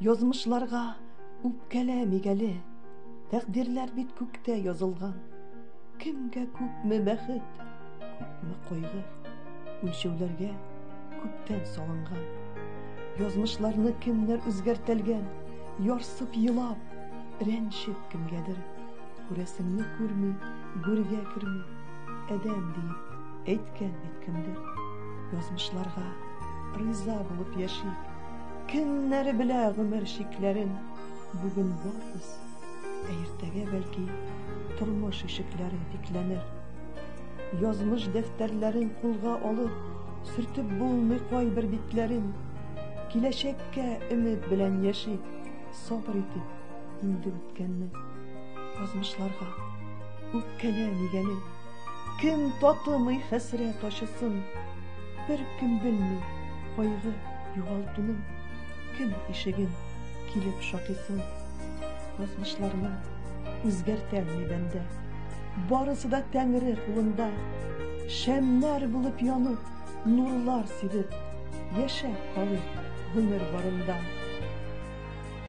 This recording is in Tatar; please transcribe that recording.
Язмышларга үпкәләмигәле, тәкъдирләр бит күктә язылган. Кемгә күпме бәхет, күпме кайгы, үлчәүләргә күптән салынган. Язмышларны кемнәр үзгәртелгән, ярсып елап, рәнчеп кемгәдер. Күрәсеңне күрми, гүргә керми, әдәм диеп әйткән бит кемдер. Язмышларга риза булып яшик, кемнәр белә гомер шикләрен. Бүген барбыз, иртәгә бәлки тормыш ишекләре бикләнер. Язмыш дәфтәрләрен кулга алып, сөртеп булмый кайбер битләрен. Киләчәккә өмет белән яшик, сабыр итеп инде үткәнне. Язмышларга үпкәләмигәле, кем татымый хәсрәт ачысын. Бер кем белми кайгы югалтуның, кем ишеген килеп шакыйсын. Язмышларны үзгәртәлми бәндә, барысы да Тәңре кулында. Шәмнәр булып янып, нурлар сибеп, яшәп калыйк гомер барында.